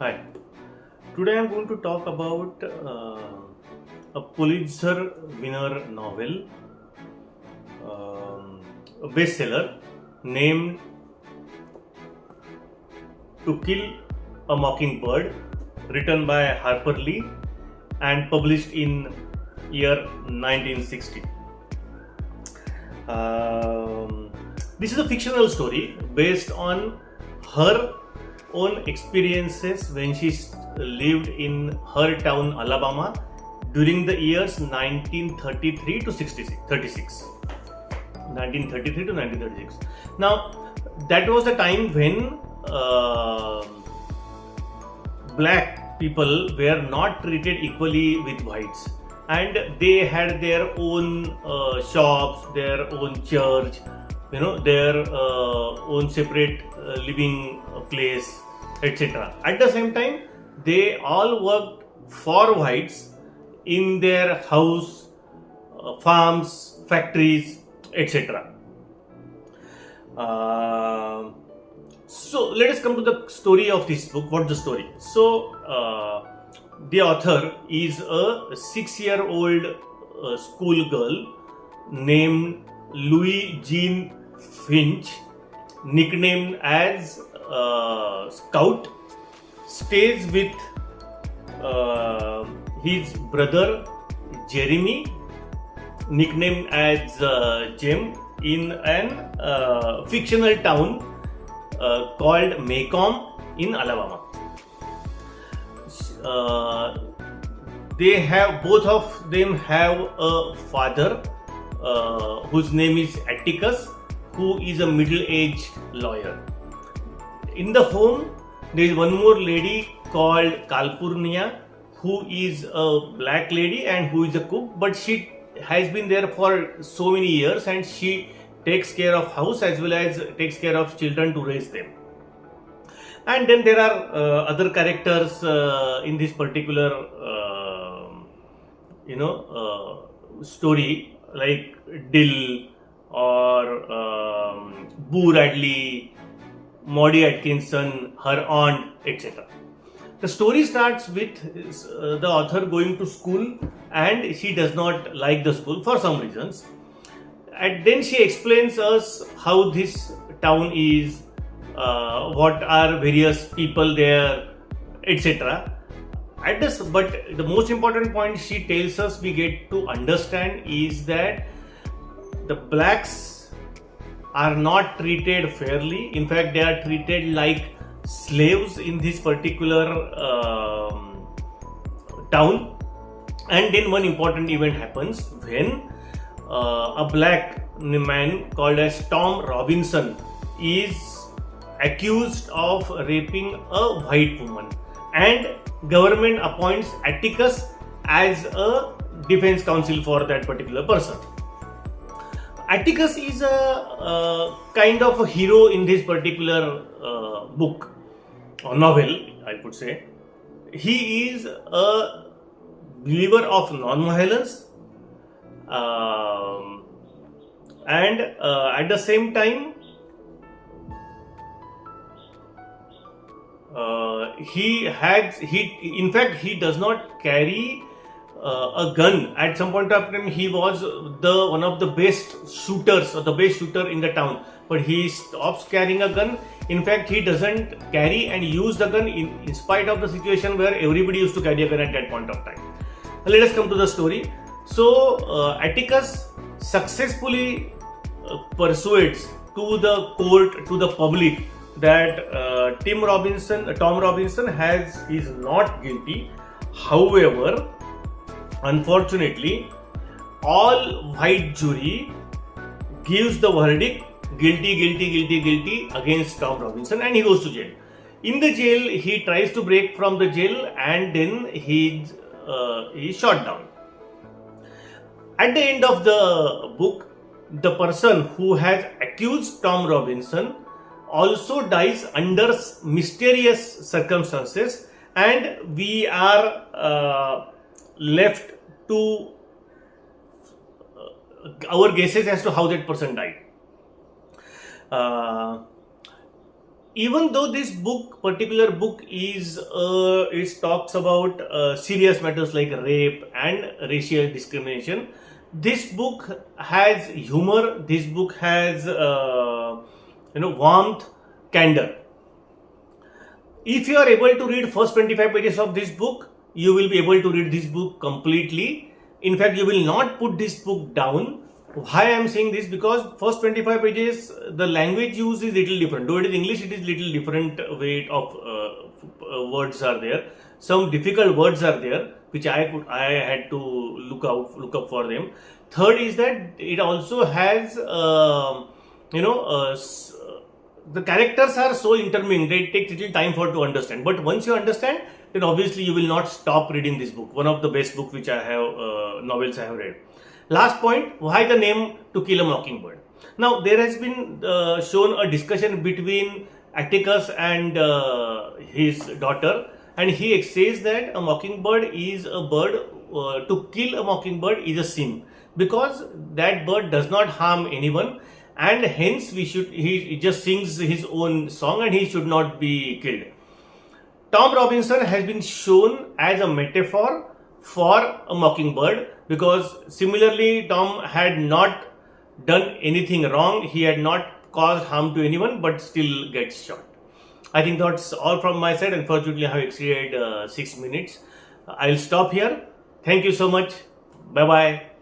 Hi. Today I'm going to talk about a Pulitzer winner novel, a bestseller named To Kill a Mockingbird, written by Harper Lee and published in year 1960. This is a fictional story based on her own experiences when she lived in her town, Alabama, during the years 1933 to 36. 1933 to 1936. Now, that was a time when black people were not treated equally with whites, and they had their own shops, their own church, their own separate living place, etc. At the same time, they all worked for whites in their house, farms, factories, etc. So let us come to the story of this book. What's the story? So the author is a 6-year-old schoolgirl named Louis Jean Finch, nicknamed as Scout, stays with his brother Jeremy, nicknamed as Jem, in an fictional town called Macomb in Alabama. Both of them have a father whose name is Atticus, who is a middle-aged lawyer. In the home, there is one more lady called Calpurnia, who is a black lady and who is a cook, but she has been there for so many years and she takes care of house as well as takes care of children to raise them. And then there are other characters in this particular story, like Dill or Boo Radley, Maudie Atkinson, her aunt, etc. The story starts with the author going to school and she does not like the school for some reasons. And then she explains us how this town is, what are various people there, etc. But the most important point she tells us we get to understand is that the blacks are not treated fairly. In fact, they are treated like slaves in this particular town. And then one important event happens when a black man called as Tom Robinson is accused of raping a white woman, and government appoints Atticus as a defense counsel for that particular person. Atticus is a kind of a hero in this particular book or novel, I could say. He is a believer of non-violence, and at the same time he does not carry a gun. At some point of time he was one of the best shooters, or the best shooter in the town, but he stops carrying a gun. In fact, he doesn't carry and use the gun in spite of the situation where everybody used to carry a gun at that point of time. Let us come to the story. So Atticus successfully persuades to the court, to the public, that Tom Robinson is not guilty. However, unfortunately, all white jury gives the verdict guilty against Tom Robinson, and he goes to jail. In the jail, he tries to break from the jail, and then he is shot down. At the end of the book, the person who has accused Tom Robinson also dies under mysterious circumstances, and we are left to our guesses as to how that person died. even though this particular book is it talks about serious matters like rape and racial discrimination, this book has humor. This book has warmth, candor. If you are able to read first 25 pages of this book, you will be able to read this book completely. In fact, you will not put this book down. Why I am saying this? Because first 25 pages, the language used is little different. Though it is English, it is little different way of words are there. Some difficult words are there, which I had to look up for them. Third is that it also has the characters are so intermingled, it takes little time for to understand. But once you understand, then obviously you will not stop reading this book. One of the best books which I have novels I have read. Last point: why the name To Kill a Mockingbird? Now there has been shown a discussion between Atticus and his daughter, and he says that a mockingbird is a bird. To kill a mockingbird is a sin because that bird does not harm anyone, and hence he just sings his own song and he should not be killed. Tom Robinson has been shown as a metaphor for a mockingbird because similarly Tom had not done anything wrong, he had not caused harm to anyone but still gets shot. I think that's all from my side. Unfortunately I have exceeded 6 minutes. I'll stop here. Thank you so much. Bye bye.